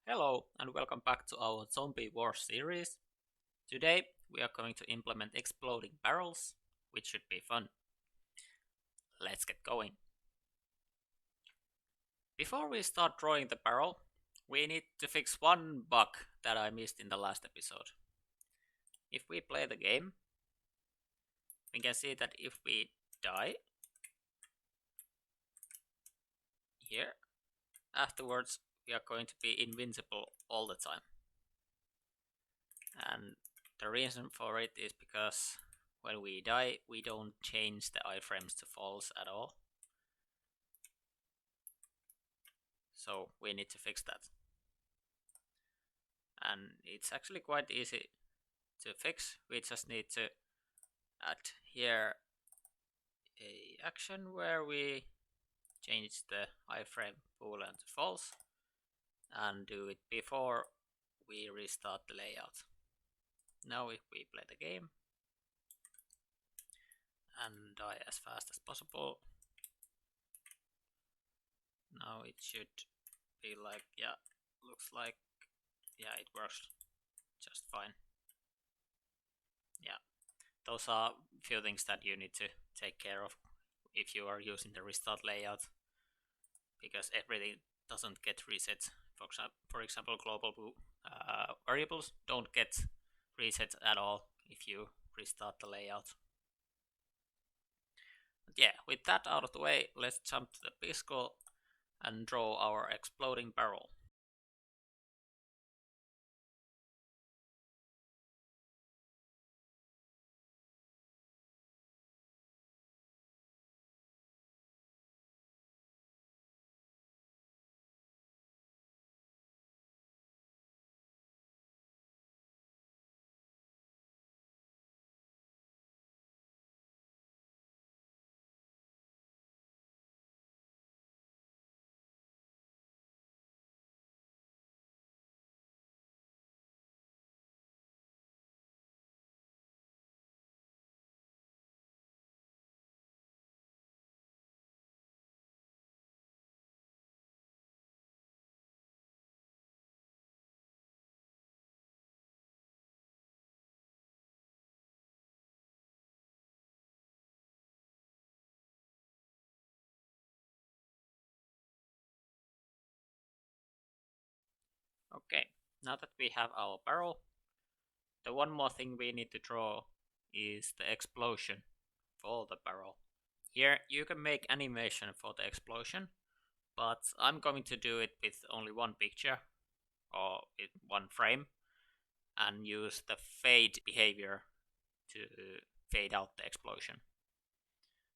Hello and welcome back to our Zombie War series. Today we are going to implement exploding barrels, which should be fun. Let's get going. Before we start drawing the barrel, we need to fix one bug that I missed in the last episode. If we play the game, we can see that if we die here, afterwards we are going to be invincible all the time. And the reason for it is because when we die, we don't change the iframes to false at all. So we need to fix that. And it's actually quite easy to fix. We just need to add here a action where we change the iframe boolean to false and do it before we restart the layout. Now if we play the game and die as fast as possible, now it should be like, yeah, looks like, yeah, it works just fine. Yeah, those are few things that you need to take care of if you are using the restart layout, because everything doesn't get reset. For example, global variables don't get reset at all if you restart the layout. But yeah, with that out of the way, let's jump to the Pisco and draw our exploding barrel. Okay, now that we have our barrel, the one more thing we need to draw is the explosion for the barrel. Here you can make animation for the explosion, but I'm going to do it with only one picture or with one frame and use the fade behavior to fade out the explosion.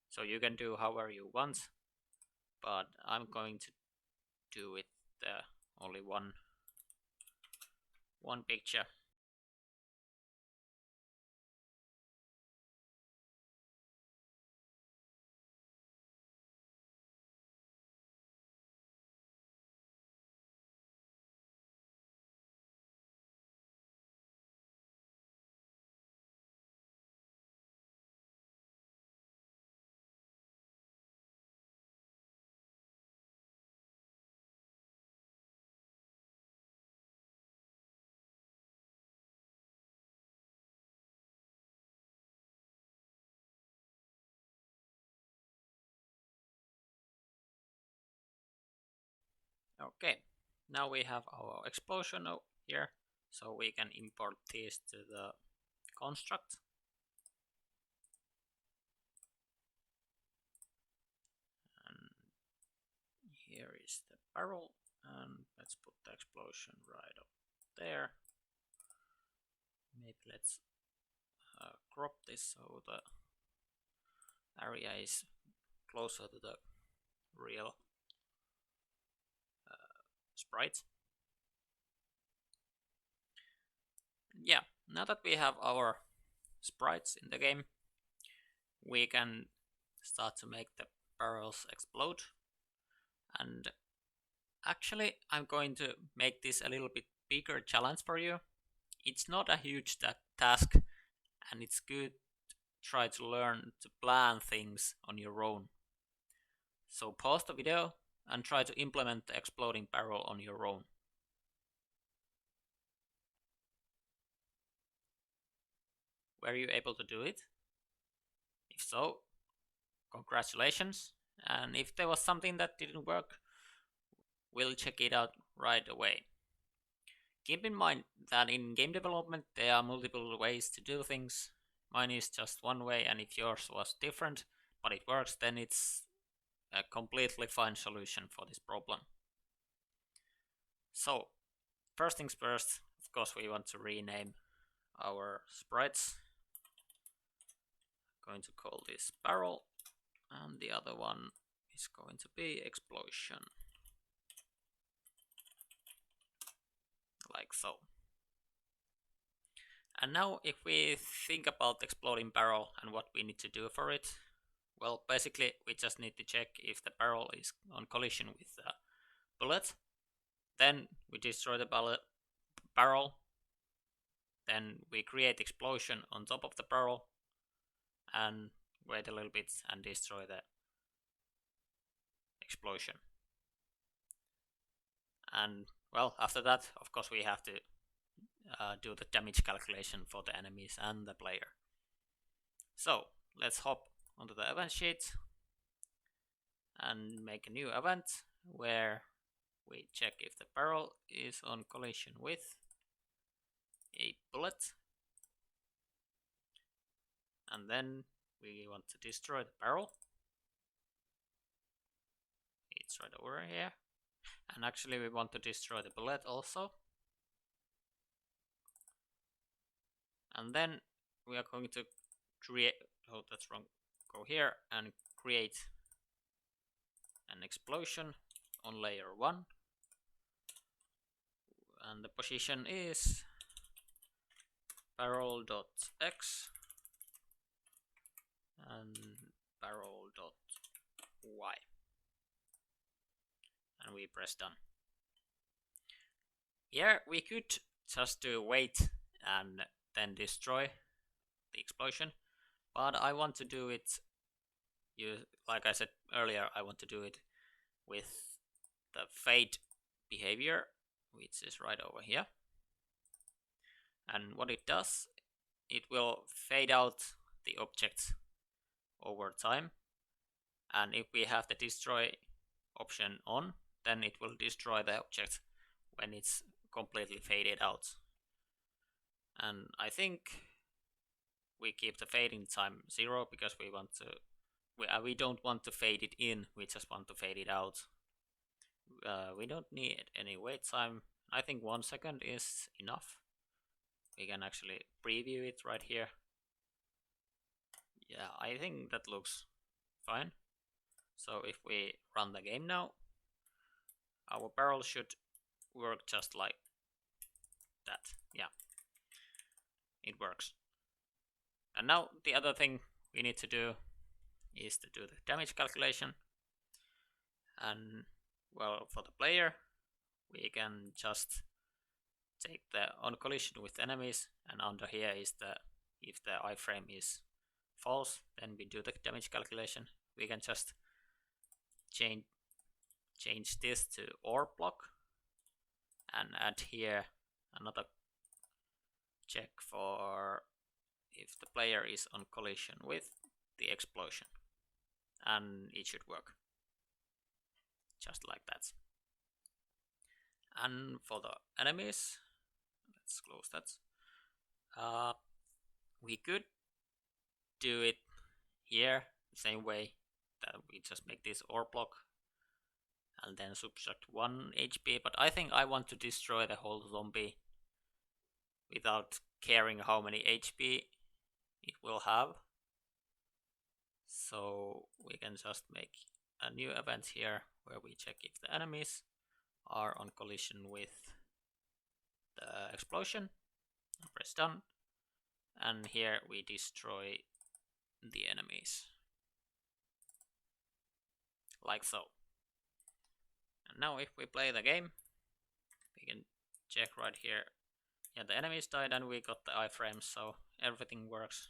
So you can do however you want, but I'm going to do it only one picture. Okay, now we have our explosion here, so we can import these to the construct. And here is the barrel, and let's put the explosion right up there. Maybe let's crop this so the area is closer to the real sprite. Yeah, now that we have our sprites in the game, we can start to make the barrels explode. And actually, I'm going to make this a little bit bigger challenge for you. It's not a huge task, and it's good to try to learn to plan things on your own. So pause the video and try to implement the exploding barrel on your own. were you able to do it? If so, congratulations. And if there was something that didn't work, we'll check it out right away. Keep in mind that in game development there are multiple ways to do things. Mine is just one way, and if yours was different but it works, then it's a completely fine solution for this problem. So, first things first, of course we want to rename our sprites. I'm going to call this barrel, and the other one is going to be explosion. Like so. And now if we think about exploding barrel and what we need to do for it, well, basically we just need to check if the barrel is on collision with the bullet. Then we destroy the barrel. Then we create explosion on top of the barrel and wait a little bit and destroy the explosion. And well, after that, of course, we have to do the damage calculation for the enemies and the player. So let's hop onto the event sheet and make a new event where we check if the barrel is on collision with a bullet, and then we want to destroy the barrel. It's right over here, and actually we want to destroy the bullet also. And then we are going to create, oh that's wrong, go here and create an explosion on layer 1, and the position is barrel.x and barrel.y, and we press done. Here we could just do wait and then destroy the explosion, but I want to do it, like I said earlier, I want to do it with the fade behavior, which is right over here. And what it does, it will fade out the objects over time, and if we have the destroy option on, then it will destroy the object when it's completely faded out. And I think we keep the fading time 0 because we want to, we don't want to fade it in, we just want to fade it out. We don't need any wait time. I think 1 second is enough. We can actually preview it right here. Yeah, I think that looks fine. So if we run the game now, our barrel should work just like that. Yeah, it works. And now the other thing we need to do is to do the damage calculation. And well, for the player, we can just take the on collision with enemies, and under here is the, if the iframe is false, then we do the damage calculation. We can just change this to OR block and add here another check for if the player is on collision with the explosion, and it should work just like that. And for the enemies, let's close that. We could do it here the same way, that we just make this OR block and then subtract 1 HP, but I think I want to destroy the whole zombie without caring how many HP it will have. So we can just make a new event here where we check if the enemies are on collision with the explosion. Press done, and here we destroy the enemies like so. And now if we play the game, we can check right here. Yeah, the enemies died and we got the iframes, so everything works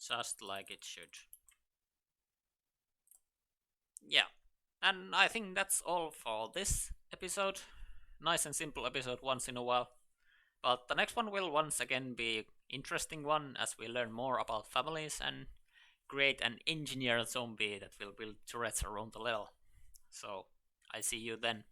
just like it should. Yeah, and I think that's all for this episode. Nice and simple episode once in a while. But the next one will once again be interesting one as we learn more about families and create an engineered zombie that will build turrets around the level. So I see you then.